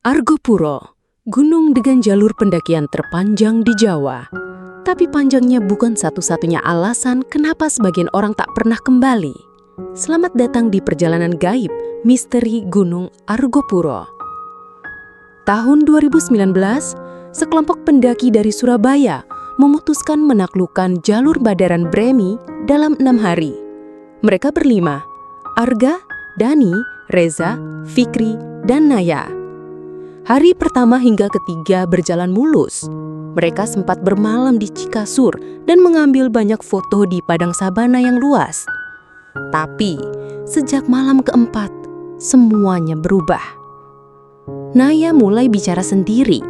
Argopuro, gunung dengan jalur pendakian terpanjang di Jawa. Tapi panjangnya bukan satu-satunya alasan kenapa sebagian orang tak pernah kembali. Selamat datang di perjalanan gaib misteri Gunung Argopuro. Tahun 2019, sekelompok pendaki dari Surabaya memutuskan menaklukkan jalur Badaran Bremi dalam 6 hari. Mereka berlima, Arga, Dani, Reza, Fikri, dan Naya. Hari pertama hingga ketiga berjalan mulus. Mereka sempat bermalam di Cikasur dan mengambil banyak foto di padang sabana yang luas. Tapi, sejak malam keempat, semuanya berubah. Naya mulai bicara sendiri.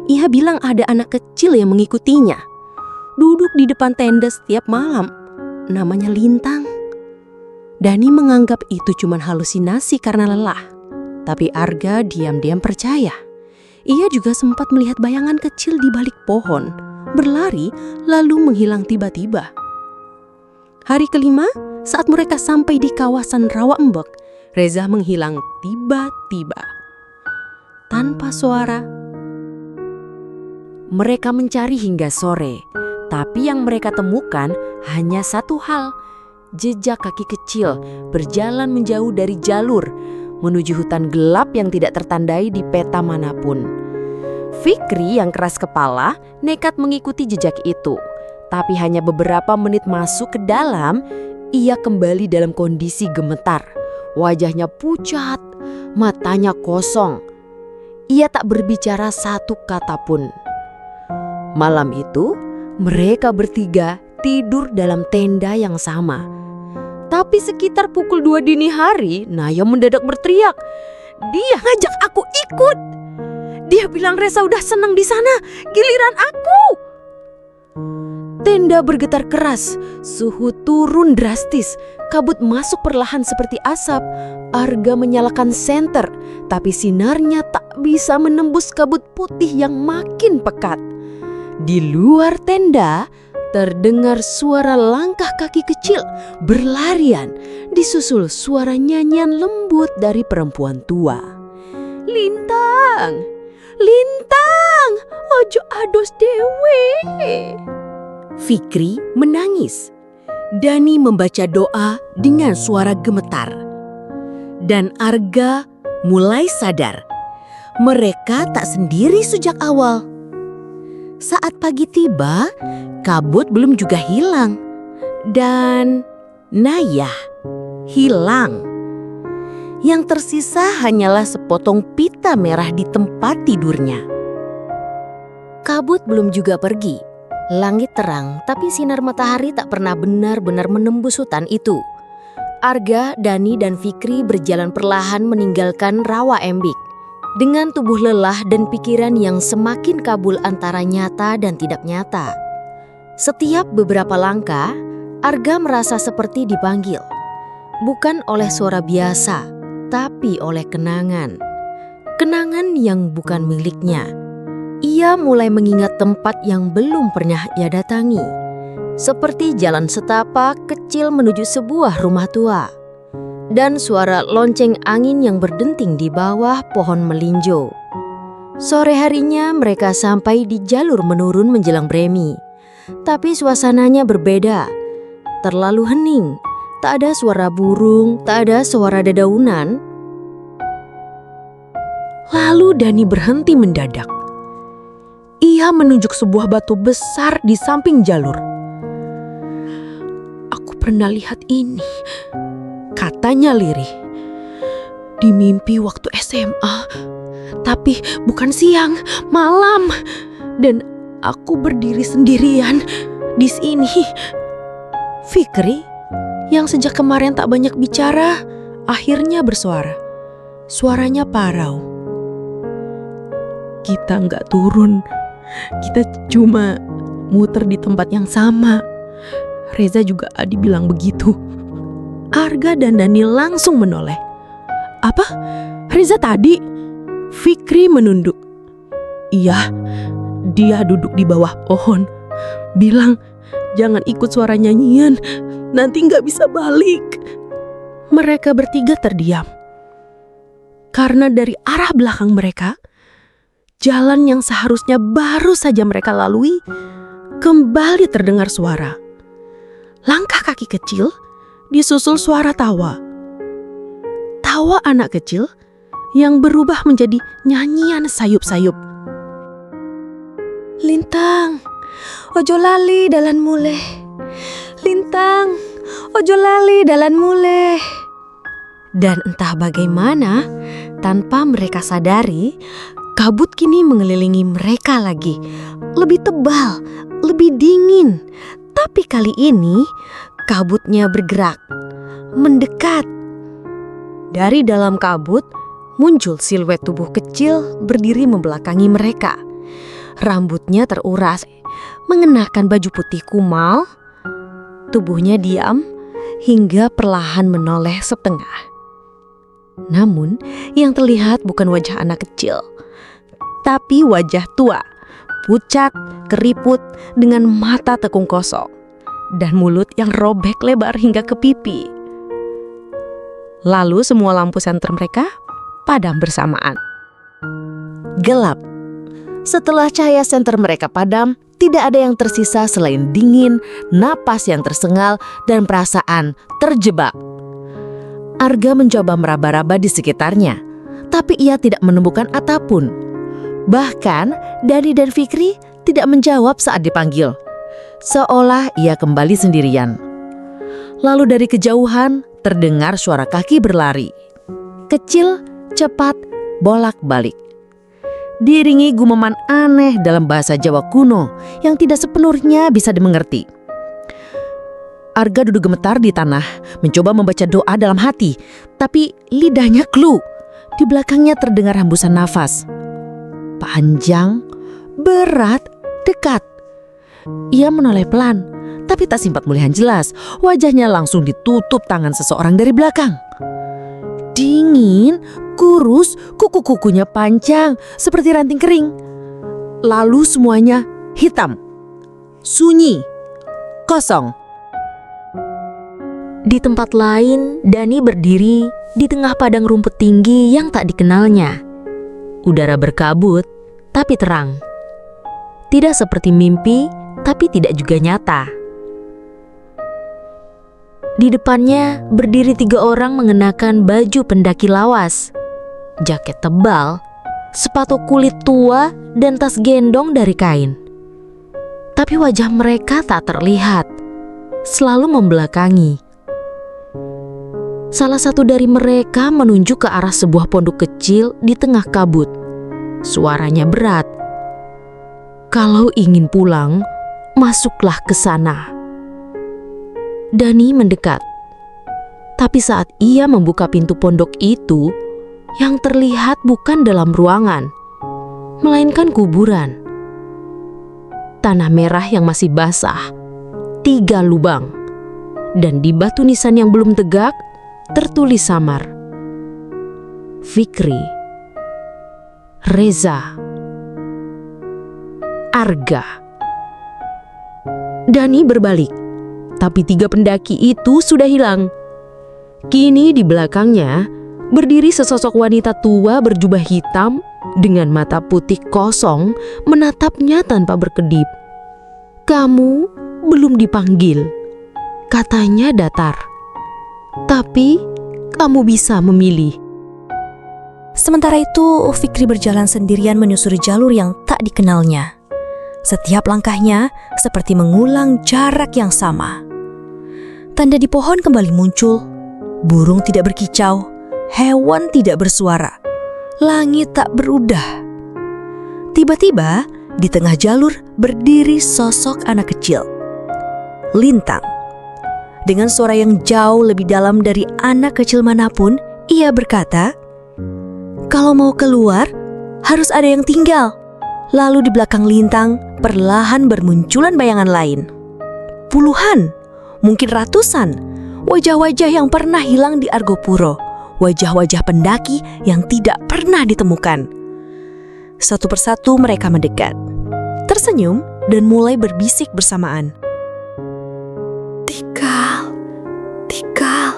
Ia bilang ada anak kecil yang mengikutinya. Duduk di depan tenda setiap malam. Namanya Lintang. Dani menganggap itu cuma halusinasi karena lelah. Tapi Arga diam-diam percaya. Ia juga sempat melihat bayangan kecil di balik pohon, berlari lalu menghilang tiba-tiba. Hari kelima, saat mereka sampai di kawasan Rawa Embek, Reza menghilang tiba-tiba. Tanpa suara. Mereka mencari hingga sore, tapi yang mereka temukan hanya satu hal. Jejak kaki kecil berjalan menjauh dari jalur, menuju hutan gelap yang tidak tertandai di peta manapun. Fikri yang keras kepala nekat mengikuti jejak itu. Tapi hanya beberapa menit masuk ke dalam, ia kembali dalam kondisi gemetar. Wajahnya pucat, matanya kosong. Ia tak berbicara satu kata pun. Malam itu, mereka bertiga tidur dalam tenda yang sama. Tapi sekitar pukul 2 dini hari, Naya mendadak berteriak. Dia ngajak aku ikut. Dia bilang Reza udah senang di sana, giliran aku. Tenda bergetar keras, suhu turun drastis, kabut masuk perlahan seperti asap. Arga menyalakan senter, tapi sinarnya tak bisa menembus kabut putih yang makin pekat. Di luar tenda, terdengar suara langkah kaki kecil berlarian, disusul suara nyanyian lembut dari perempuan tua. Lintang, Lintang, ojo ados dewe. Fikri menangis. Dani membaca doa dengan suara gemetar. Dan Arga mulai sadar. Mereka tak sendiri sejak awal. Saat pagi tiba, kabut belum juga hilang. Dan Naya hilang. Yang tersisa hanyalah sepotong pita merah di tempat tidurnya. Kabut belum juga pergi. Langit terang, tapi sinar matahari tak pernah benar-benar menembus hutan itu. Arga, Dani, dan Fikri berjalan perlahan meninggalkan Rawa Embek. Dengan tubuh lelah dan pikiran yang semakin kabul antara nyata dan tidak nyata. Setiap beberapa langkah, Arga merasa seperti dipanggil. Bukan oleh suara biasa, tapi oleh kenangan. Kenangan yang bukan miliknya. Ia mulai mengingat tempat yang belum pernah ia datangi. Seperti jalan setapak kecil menuju sebuah rumah tua. Dan suara lonceng angin yang berdenting di bawah pohon melinjo. Sore harinya mereka sampai di jalur menurun menjelang Bremi. Tapi suasananya berbeda. Terlalu hening, tak ada suara burung, tak ada suara dedaunan. Lalu Dani berhenti mendadak. Ia menunjuk sebuah batu besar di samping jalur. Aku pernah lihat ini, katanya lirih. Di mimpi waktu SMA, tapi bukan siang, malam. Dan aku berdiri sendirian di sini. Fikri, yang sejak kemarin tak banyak bicara, akhirnya bersuara. Suaranya parau. Kita nggak turun, kita cuma muter di tempat yang sama. Reza juga Adi bilang begitu. Arga dan Dani langsung menoleh. Apa? Reza tadi? Fikri menunduk. Iya, dia duduk di bawah pohon. Bilang, jangan ikut suara nyanyian, nanti nggak bisa balik. Mereka bertiga terdiam. Karena dari arah belakang mereka, jalan yang seharusnya baru saja mereka lalui, kembali terdengar suara. Langkah kaki kecil disusul suara tawa. Tawa anak kecil yang berubah menjadi nyanyian sayup-sayup. Lintang, ojo lali dalan muleh. Lintang, ojo lali dalan muleh. Dan entah bagaimana, tanpa mereka sadari, kabut kini mengelilingi mereka lagi. Lebih tebal, lebih dingin. Tapi kali ini, kabutnya bergerak, mendekat. Dari dalam kabut, muncul siluet tubuh kecil berdiri membelakangi mereka. Rambutnya teruras, mengenakan baju putih kumal. Tubuhnya diam hingga perlahan menoleh setengah. Namun, yang terlihat bukan wajah anak kecil, tapi wajah tua, pucat, keriput, dengan mata tekung kosong, dan mulut yang robek lebar hingga ke pipi. Lalu semua lampu senter mereka padam bersamaan. Gelap. Setelah cahaya senter mereka padam, tidak ada yang tersisa selain dingin, napas yang tersengal, dan perasaan terjebak. Arga mencoba meraba-raba di sekitarnya, tapi ia tidak menemukan apapun. Bahkan, Dani dan Fikri tidak menjawab saat dipanggil, seolah ia kembali sendirian. Lalu dari kejauhan, terdengar suara kaki berlari. Kecil, cepat, bolak-balik. Diiringi gumaman aneh dalam bahasa Jawa kuno yang tidak sepenuhnya bisa dimengerti. Arga duduk gemetar di tanah, mencoba membaca doa dalam hati, tapi lidahnya keluh. Di belakangnya terdengar hembusan nafas. Panjang, berat, dekat. Ia menoleh pelan, tapi tak sempat melihat jelas. Wajahnya langsung ditutup tangan seseorang dari belakang. Dingin, kurus, kuku-kukunya panjang seperti ranting kering. Lalu semuanya hitam, sunyi, kosong. Di tempat lain, Dani berdiri di tengah padang rumput tinggi yang tak dikenalnya. Udara berkabut, tapi terang. Tidak seperti mimpi, tapi tidak juga nyata. Di depannya berdiri 3 orang mengenakan baju pendaki lawas, jaket tebal, sepatu kulit tua, dan tas gendong dari kain. Tapi wajah mereka tak terlihat, selalu membelakangi. Salah satu dari mereka menunjuk ke arah sebuah pondok kecil di tengah kabut. Suaranya berat. Kalau ingin pulang, masuklah ke sana. Dani mendekat. Tapi saat ia membuka pintu pondok itu, yang terlihat bukan dalam ruangan, melainkan kuburan. Tanah merah yang masih basah, 3 lubang, dan di batu nisan yang belum tegak, tertulis samar, Fikri, Reza, Arga. Dani berbalik, tapi 3 pendaki itu sudah hilang. Kini di belakangnya berdiri sesosok wanita tua berjubah hitam dengan mata putih kosong menatapnya tanpa berkedip. "Kamu belum dipanggil," katanya datar. "Tapi kamu bisa memilih." Sementara itu, Fikri berjalan sendirian menyusuri jalur yang tak dikenalnya. Setiap langkahnya seperti mengulang jarak yang sama. Tanda di pohon kembali muncul, burung tidak berkicau, hewan tidak bersuara, langit tak berudah. Tiba-tiba, di tengah jalur berdiri sosok anak kecil, Lintang. Dengan suara yang jauh lebih dalam dari anak kecil manapun, ia berkata, "Kalau mau keluar, harus ada yang tinggal." Lalu di belakang Lintang, perlahan bermunculan bayangan lain. Puluhan, mungkin ratusan, wajah-wajah yang pernah hilang di Argopuro. Wajah-wajah pendaki yang tidak pernah ditemukan. Satu persatu mereka mendekat, tersenyum, dan mulai berbisik bersamaan. "Tikal, tikal,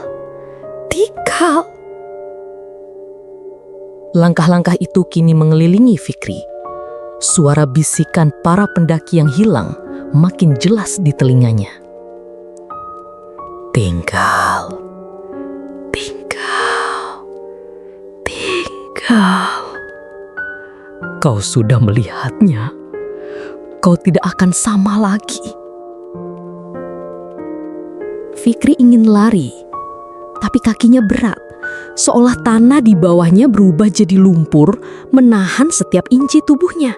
tikal." Langkah-langkah itu kini mengelilingi Fikri. Suara bisikan para pendaki yang hilang makin jelas di telinganya. Tinggal, tinggal, tinggal. Kau sudah melihatnya. Kau tidak akan sama lagi. Fikri ingin lari, tapi kakinya berat, seolah tanah di bawahnya berubah jadi lumpur menahan setiap inci tubuhnya.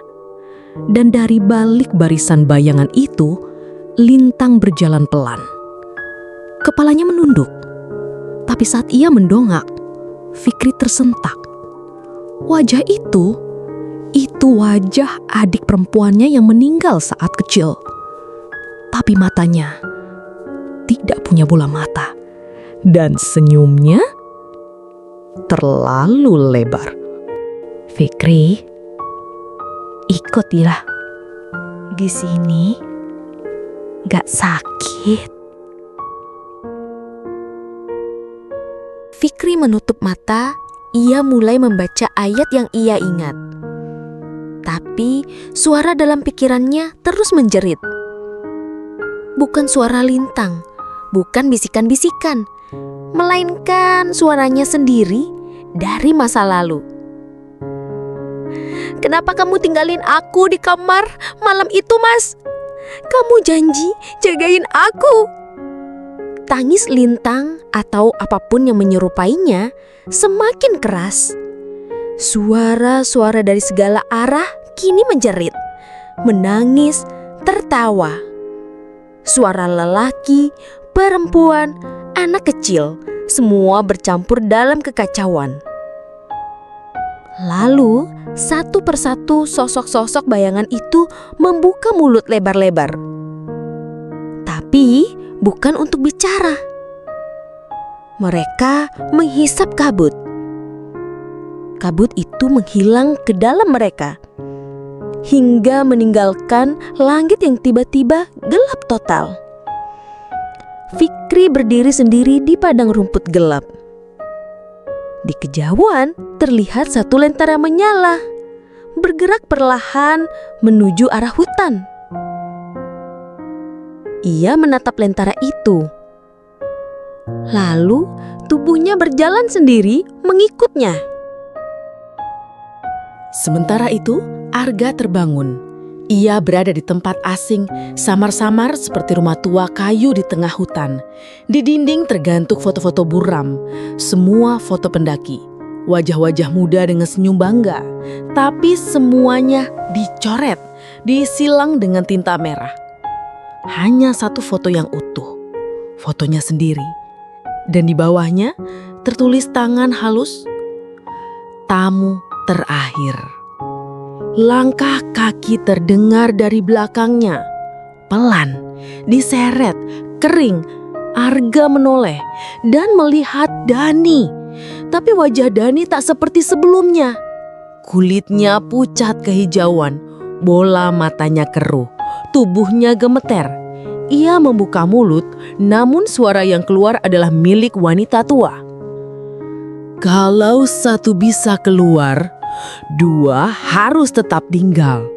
Dan dari balik barisan bayangan itu, Lintang berjalan pelan. Kepalanya menunduk, tapi saat ia mendongak, Fikri tersentak. Wajah itu wajah adik perempuannya yang meninggal saat kecil. Tapi matanya tidak punya bola mata, dan senyumnya terlalu lebar. Fikri, ikutilah. Di sini gak sakit. Fikri menutup mata, ia mulai membaca ayat yang ia ingat. Tapi suara dalam pikirannya terus menjerit. Bukan suara Lintang, bukan bisikan-bisikan, melainkan suaranya sendiri dari masa lalu. Kenapa kamu tinggalin aku di kamar malam itu, Mas? Kamu janji jagain aku. Tangis Lintang atau apapun yang menyerupainya semakin keras. Suara-suara dari segala arah kini menjerit, menangis, tertawa. Suara lelaki, perempuan, anak kecil, semua bercampur dalam kekacauan. Lalu, satu persatu sosok-sosok bayangan itu membuka mulut lebar-lebar. Tapi bukan untuk bicara. Mereka menghisap kabut. Kabut itu menghilang ke dalam mereka, hingga meninggalkan langit yang tiba-tiba gelap total. Fikri berdiri sendiri di padang rumput gelap. Di kejauhan terlihat satu lentera menyala, bergerak perlahan menuju arah hutan. Ia menatap lentera itu. Lalu tubuhnya berjalan sendiri mengikutnya. Sementara itu, Arga terbangun. Ia berada di tempat asing, samar-samar seperti rumah tua kayu di tengah hutan. Di dinding tergantung foto-foto buram, semua foto pendaki. Wajah-wajah muda dengan senyum bangga, tapi semuanya dicoret, disilang dengan tinta merah. Hanya satu foto yang utuh, fotonya sendiri. Dan di bawahnya tertulis tangan halus, tamu terakhir. Langkah kaki terdengar dari belakangnya. Pelan, diseret, kering. Arga menoleh dan melihat Dani. Tapi wajah Dani tak seperti sebelumnya. Kulitnya pucat kehijauan, bola matanya keruh, tubuhnya gemeter. Ia membuka mulut, namun suara yang keluar adalah milik wanita tua. Kalau satu bisa keluar, dua harus tetap tinggal.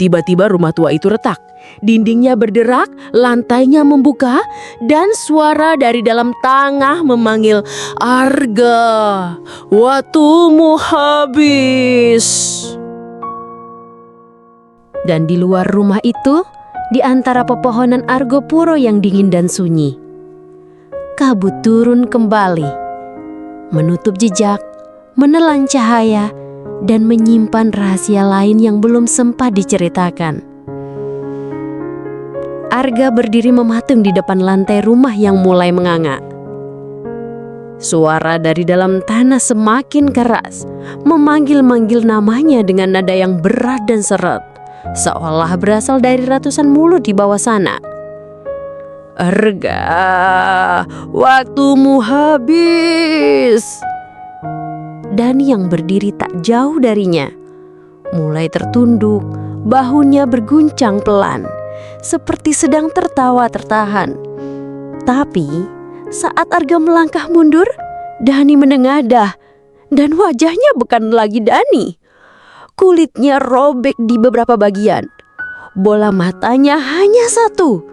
Tiba-tiba rumah tua itu retak. Dindingnya berderak, lantainya membuka, dan suara dari dalam tanah memanggil, "Arga, waktumu habis." Dan di luar rumah itu, di antara pepohonan argopuro yang dingin dan sunyi, kabut turun kembali, menutup jejak, menelan cahaya, dan menyimpan rahasia lain yang belum sempat diceritakan. Arga berdiri mematung di depan lantai rumah yang mulai menganga. Suara dari dalam tanah semakin keras, memanggil-manggil namanya dengan nada yang berat dan seret, seolah berasal dari ratusan mulut di bawah sana. "Arga, waktumu habis." Dani yang berdiri tak jauh darinya mulai tertunduk, bahunya berguncang pelan, seperti sedang tertawa tertahan. Tapi saat Arga melangkah mundur, Dani menengadah Dan wajahnya bukan lagi Dani. Kulitnya robek di beberapa bagian. Bola matanya hanya satu.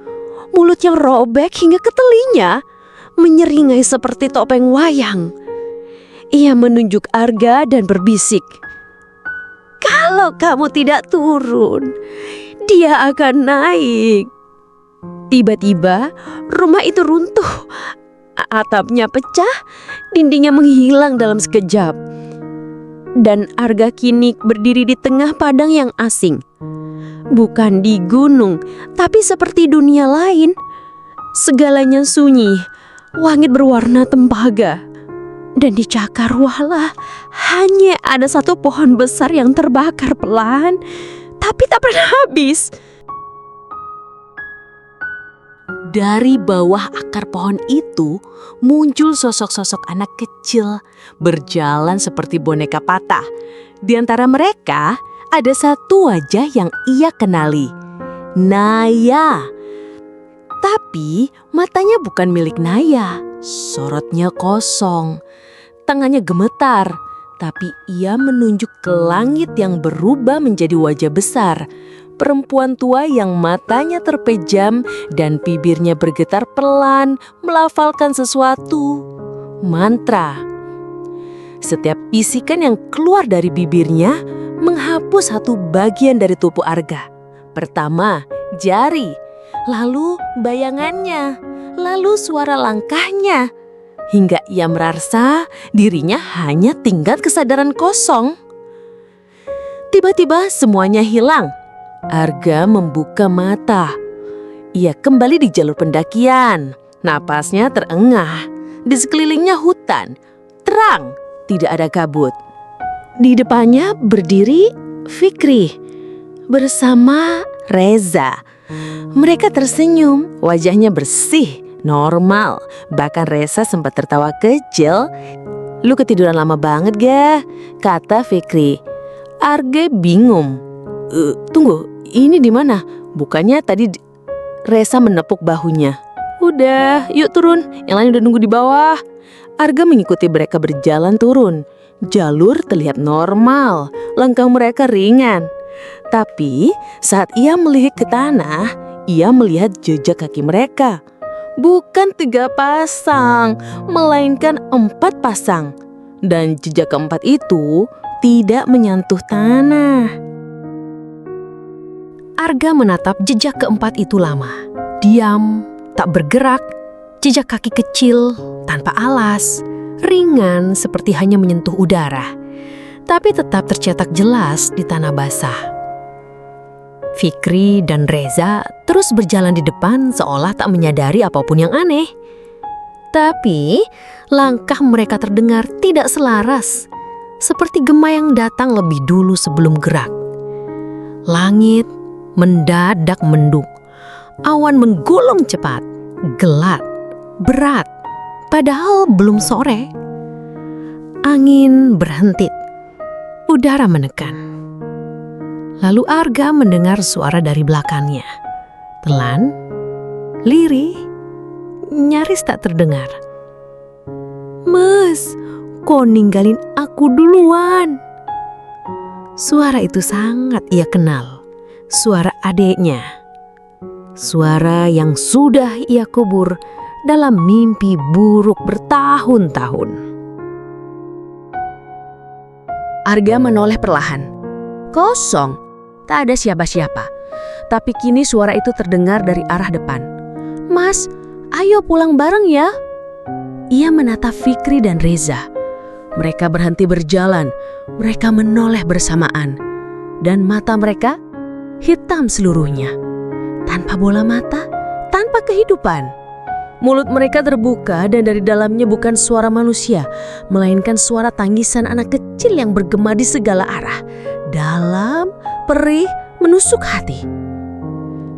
Mulut yang robek hingga ke telinga, menyeringai seperti topeng wayang. Ia menunjuk Arga dan berbisik, "Kalau kamu tidak turun, dia akan naik." Tiba-tiba rumah itu runtuh. Atapnya pecah, dindingnya menghilang dalam sekejap. Dan Arga kini berdiri di tengah padang yang asing. Bukan di gunung, tapi seperti dunia lain. Segalanya sunyi, langit berwarna tembaga. Dan di cakarwala hanya ada satu pohon besar yang terbakar pelan, tapi tak pernah habis. Dari bawah akar pohon itu muncul sosok-sosok anak kecil berjalan seperti boneka patah. Di antara mereka ada satu wajah yang ia kenali, Naya. Tapi matanya bukan milik Naya, sorotnya kosong. Tangannya gemetar, tapi ia menunjuk ke langit yang berubah menjadi wajah besar. Perempuan tua yang matanya terpejam dan bibirnya bergetar pelan melafalkan sesuatu, mantra. Setiap bisikan yang keluar dari bibirnya menghapus satu bagian dari tubuh Arga. Pertama, jari, lalu bayangannya, lalu suara langkahnya. Hingga ia merasa dirinya hanya tinggal kesadaran kosong. Tiba-tiba semuanya hilang. Arga membuka mata. Ia kembali di jalur pendakian. Napasnya terengah. Di sekelilingnya hutan. Terang, tidak ada kabut. Di depannya berdiri Fikri bersama Reza. Mereka tersenyum, wajahnya bersih, normal. Bahkan Reza sempat tertawa kecil. "Lu ketiduran lama banget ga?" kata Fikri. Arga bingung. Tunggu, ini di mana? Bukannya tadi Reza menepuk bahunya. "Udah, yuk turun. Yang lain udah nunggu di bawah." Arga mengikuti mereka berjalan turun. Jalur terlihat normal, langkah mereka ringan. Tapi saat ia melihat ke tanah, ia melihat jejak kaki mereka. Bukan 3 pasang, melainkan 4 pasang. Dan jejak keempat itu tidak menyentuh tanah. Arga menatap jejak keempat itu lama. Diam, tak bergerak. Jejak kaki kecil, tanpa alas, ringan seperti hanya menyentuh udara. Tapi tetap tercetak jelas di tanah basah. Fikri dan Reza terus berjalan di depan seolah tak menyadari apapun yang aneh. Tapi langkah mereka terdengar tidak selaras, seperti gema yang datang lebih dulu sebelum gerak. Langit mendadak mendung. Awan menggulung cepat, gelap, berat, padahal belum sore. Angin berhenti, udara menekan. Lalu Arga mendengar suara dari belakangnya. Pelan, lirih, nyaris tak terdengar. "Mas, kok ninggalin aku duluan?" Suara itu sangat ia kenal. Suara adiknya. Suara yang sudah ia kubur dalam mimpi buruk bertahun-tahun. Arga menoleh perlahan. Kosong, tak ada siapa-siapa. Tapi kini suara itu terdengar dari arah depan. "Mas, ayo pulang bareng ya." Ia menatap Fikri dan Reza. Mereka berhenti berjalan. Mereka menoleh bersamaan. Dan mata mereka hitam seluruhnya. Tanpa bola mata, tanpa kehidupan. Mulut mereka terbuka dan dari dalamnya bukan suara manusia, melainkan suara tangisan anak kecil yang bergema di segala arah. Dalam, perih, menusuk hati.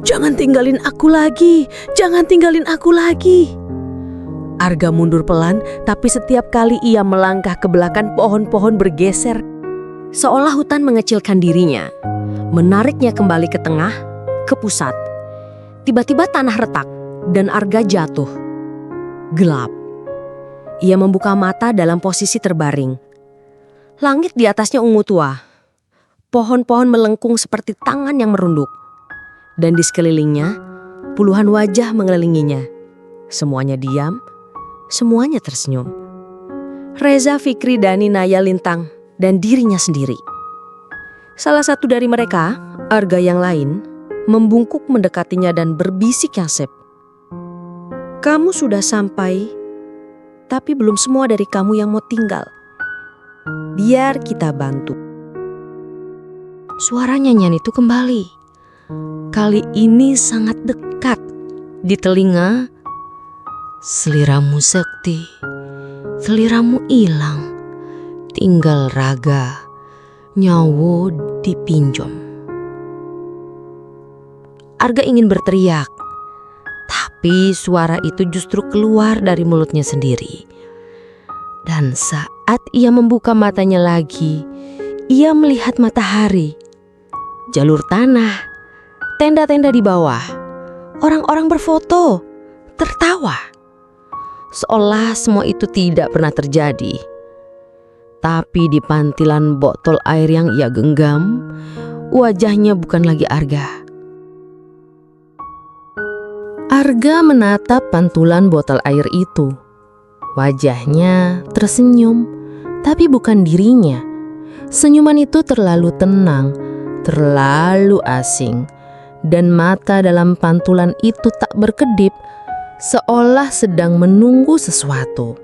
"Jangan tinggalin aku lagi, jangan tinggalin aku lagi." Arga mundur pelan, tapi setiap kali ia melangkah ke belakang, pohon-pohon bergeser. Seolah hutan mengecilkan dirinya, menariknya kembali ke tengah, ke pusat. Tiba-tiba tanah retak dan Arga jatuh. Gelap. Ia membuka mata dalam posisi terbaring. Langit di atasnya ungu tua. Pohon-pohon melengkung seperti tangan yang merunduk. Dan di sekelilingnya, puluhan wajah mengelilinginya. Semuanya diam, semuanya tersenyum. Reza, Fikri, Dani, Naya, Lintang, dan dirinya sendiri. Salah satu dari mereka, Arga yang lain, membungkuk mendekatinya dan berbisik Yasep. Kamu sudah sampai, tapi belum semua dari kamu yang mau tinggal. Biar kita bantu. Suara nyanyian itu kembali. Kali ini sangat dekat di telinga. Seliramu sekti, seliramu hilang, tinggal raga, nyawa dipinjam. Arga ingin berteriak, tapi suara itu justru keluar dari mulutnya sendiri. Dan saat ia membuka matanya lagi, ia melihat matahari, jalur tanah, tenda-tenda di bawah, orang-orang berfoto, tertawa. Seolah semua itu tidak pernah terjadi. Tapi di pantilan botol air yang ia genggam, wajahnya bukan lagi Arga. Arga menatap pantulan botol air itu. Wajahnya tersenyum, tapi bukan dirinya. Senyuman itu terlalu tenang, terlalu asing. Dan mata dalam pantulan itu tak berkedip, seolah sedang menunggu sesuatu.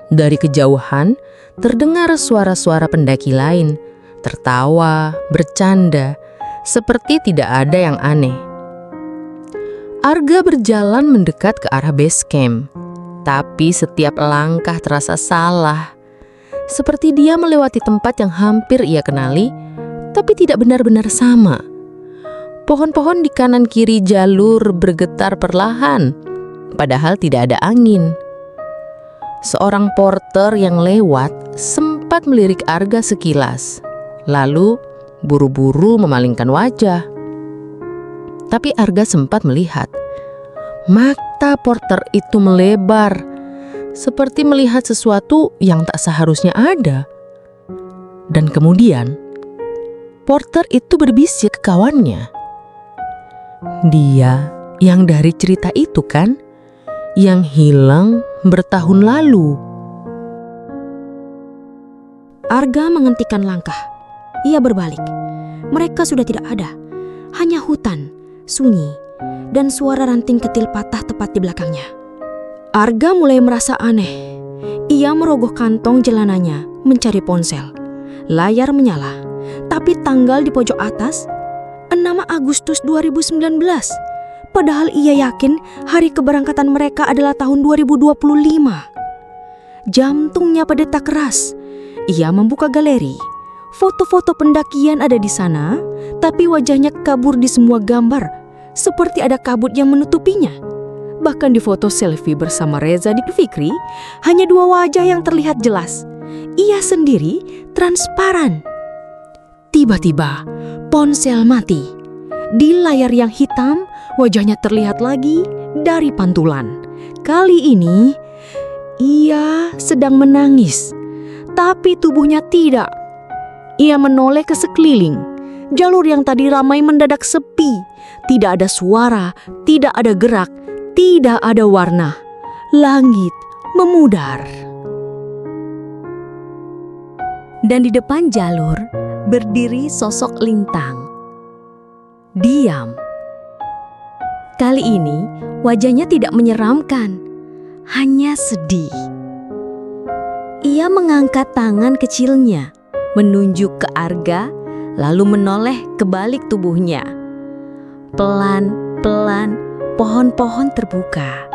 Dari kejauhan terdengar suara-suara pendaki lain, tertawa, bercanda, seperti tidak ada yang aneh. Arga berjalan mendekat ke arah base camp, tapi setiap langkah terasa salah. Seperti dia melewati tempat yang hampir ia kenali, tapi tidak benar-benar sama. Pohon-pohon di kanan kiri jalur bergetar perlahan, padahal tidak ada angin. Seorang porter yang lewat sempat melirik Arga sekilas, lalu buru-buru memalingkan wajah. Tapi Arga sempat melihat, mata porter itu melebar, seperti melihat sesuatu yang tak seharusnya ada. Dan kemudian, porter itu berbisik ke kawannya. Dia yang dari cerita itu kan, yang hilang bertahun lalu. Arga menghentikan langkah. Ia berbalik. Mereka sudah tidak ada. Hanya hutan, sunyi, dan suara ranting ketil patah tepat di belakangnya. Arga mulai merasa aneh. Ia merogoh kantong jelananya mencari ponsel. Layar menyala, tapi tanggal di pojok atas 6 Agustus 2019. Padahal ia yakin hari keberangkatan mereka adalah tahun 2025. Jantungnya berdetak keras. Ia membuka galeri. Foto-foto pendakian ada di sana, tapi wajahnya kabur di semua gambar, seperti ada kabut yang menutupinya. Bahkan di foto selfie bersama Reza dan Fikri, hanya 2 wajah yang terlihat jelas. Ia sendiri transparan. Tiba-tiba, ponsel mati. Di layar yang hitam, wajahnya terlihat lagi dari pantulan. Kali ini, ia sedang menangis, tapi tubuhnya tidak. Ia menoleh ke sekeliling. Jalur yang tadi ramai mendadak sepi. Tidak ada suara, tidak ada gerak, tidak ada warna. Langit memudar. Dan di depan jalur berdiri sosok Lintang. Diam. Kali ini wajahnya tidak menyeramkan, hanya sedih. Ia mengangkat tangan kecilnya, menunjuk ke Arga, lalu menoleh ke balik tubuhnya. Pelan-pelan pohon-pohon terbuka.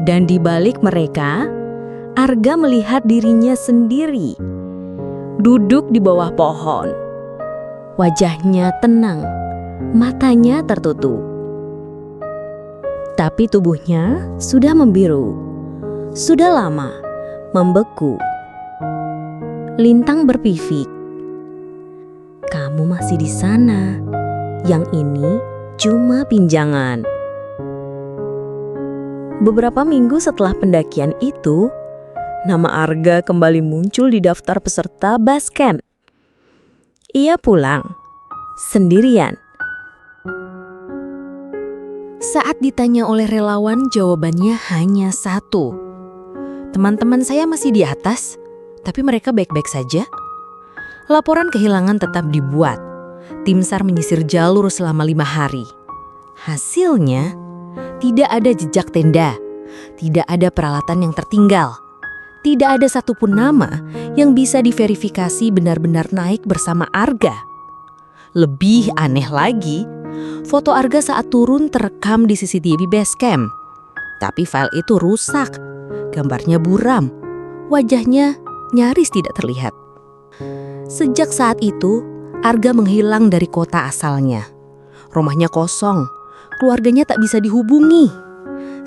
Dan di balik mereka, Arga melihat dirinya sendiri, duduk di bawah pohon. Wajahnya tenang, matanya tertutup. Tapi tubuhnya sudah membiru, sudah lama membeku. Lintang berpifik, "Kamu masih di sana. Yang ini cuma pinjangan." Beberapa minggu setelah pendakian itu, Nama Arga kembali muncul di daftar peserta basecamp. Ia pulang sendirian. Saat ditanya oleh relawan, jawabannya hanya satu. Teman-teman saya masih di atas, tapi mereka baik-baik saja. Laporan kehilangan tetap dibuat. Tim SAR menyisir jalur selama 5 hari. Hasilnya, tidak ada jejak tenda, tidak ada peralatan yang tertinggal. Tidak ada satupun nama yang bisa diverifikasi benar-benar naik bersama Arga. Lebih aneh lagi, foto Arga saat turun terekam di CCTV basecamp. Tapi file itu rusak, gambarnya buram, wajahnya nyaris tidak terlihat. Sejak saat itu, Arga menghilang dari kota asalnya. Rumahnya kosong, keluarganya tak bisa dihubungi.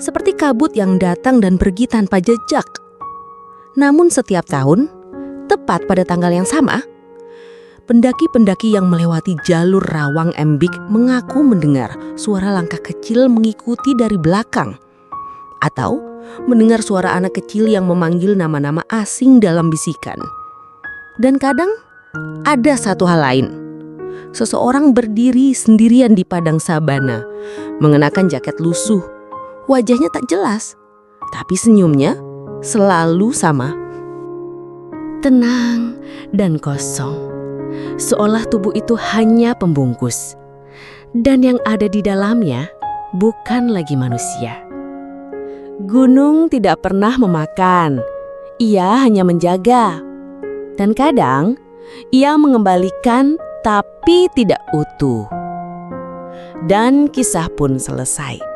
Seperti kabut yang datang dan pergi tanpa jejak. Namun setiap tahun, tepat pada tanggal yang sama, pendaki-pendaki yang melewati jalur Rawang Embik mengaku mendengar suara langkah kecil mengikuti dari belakang. Atau mendengar suara anak kecil yang memanggil nama-nama asing dalam bisikan. Dan kadang ada satu hal lain. Seseorang berdiri sendirian di padang sabana, mengenakan jaket lusuh. Wajahnya tak jelas, tapi senyumnya selalu sama. Tenang dan kosong. Seolah tubuh itu hanya pembungkus. Dan yang ada di dalamnya bukan lagi manusia. Gunung tidak pernah memakan. Ia hanya menjaga. Dan kadang ia mengembalikan tapi tidak utuh. Dan kisah pun selesai.